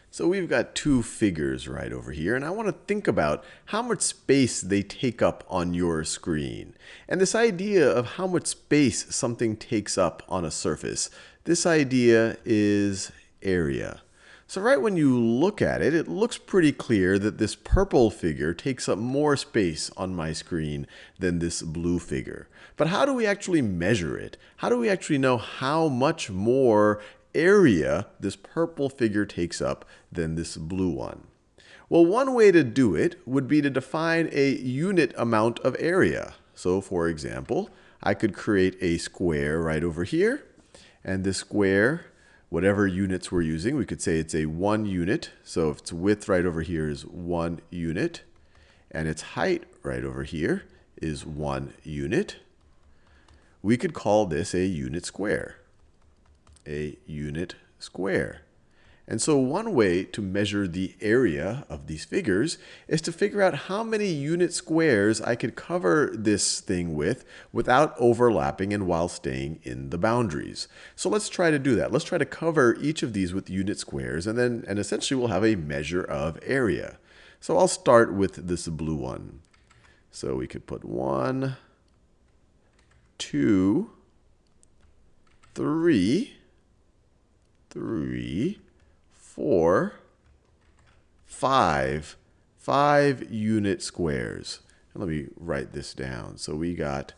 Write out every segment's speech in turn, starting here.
So we've got two figures right over here, and I want to think about how much space they take up on your screen. And this idea of how much space something takes up on a surface, this idea is area. So right when you look at it, it looks pretty clear that this purple figure takes up more space on my screen than this blue figure. But how do we actually measure it? How do we actually know how much more area this purple figure takes up than this blue one? Well, one way to do it would be to define a unit amount of area. So for example, I could create a square right over here, and this square, whatever units we're using, we could say it's a 1 unit. So if its width right over here is 1 unit, and its height right over here is 1 unit, we could call this a unit square. A unit square. And so one way to measure the area of these figures is to figure out how many unit squares I could cover this thing with without overlapping and while staying in the boundaries. So let's try to do that. Let's try to cover each of these with unit squares, and essentially we'll have a measure of area. So I'll start with this blue one. So we could put 1, 2, 3, 4, 5 unit squares. And let me write this down. So we got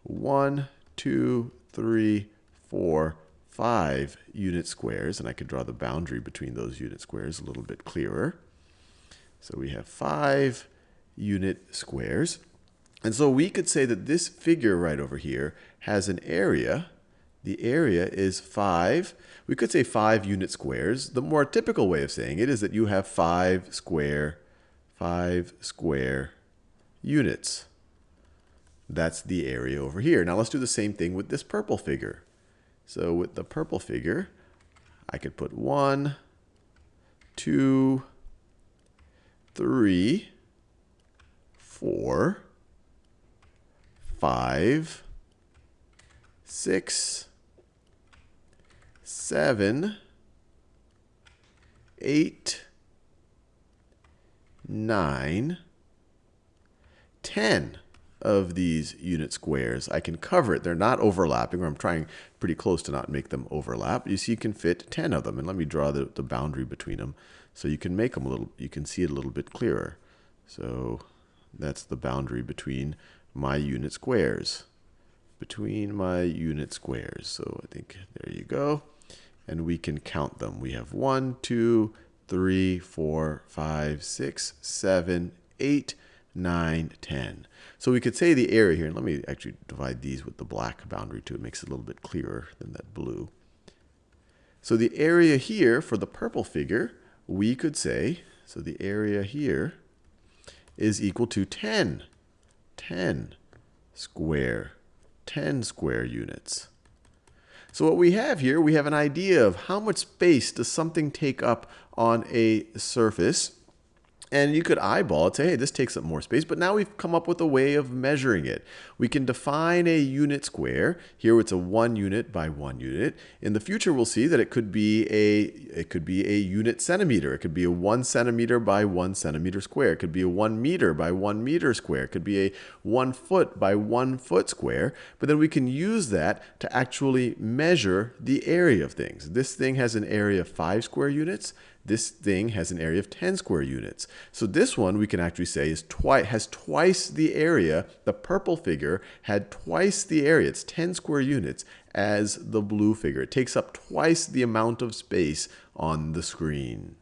1, 2, 3, 4, 5 unit squares. And I could draw the boundary between those unit squares a little bit clearer. So we have 5 unit squares. And so we could say that this figure right over here has an area. The area is 5. We could say 5 unit squares. The more typical way of saying it is that you have 5 square units. That's the area over here. Now let's do the same thing with this purple figure. So with the purple figure, I could put 1, 2, 3, 4, 5, 6, 7, 8, 9, 10 of these unit squares. I can cover it. They're not overlapping, or I'm trying pretty close to not make them overlap. You see, you can fit 10 of them. And let me draw the boundary between them so you can make them you can see it a little bit clearer. So that's the boundary between my unit squares. So I think there you go. And we can count them. We have 1, 2, 3, 4, 5, 6, 7, 8, 9, 10. So we could say the area here, and let me actually divide these with the black boundary too. It makes it a little bit clearer than that blue. So the area here for the purple figure, we could say, so the area here is equal to 10 square units. So what we have here, we have an idea of how much space does something take up on a surface. And you could eyeball it, say, hey, this takes up more space. But now we've come up with a way of measuring it. We can define a unit square. Here it's a 1 unit by 1 unit. In the future, we'll see that it could be a unit centimeter. It could be a 1 centimeter by 1 centimeter square. It could be a 1 meter by 1 meter square. It could be a 1 foot by 1 foot square. But then we can use that to actually measure the area of things. This thing has an area of 5 square units. This thing has an area of 10 square units. So this one we can actually say has twice the area. The purple figure had twice the area. It's 10 square units as the blue figure. It takes up twice the amount of space on the screen.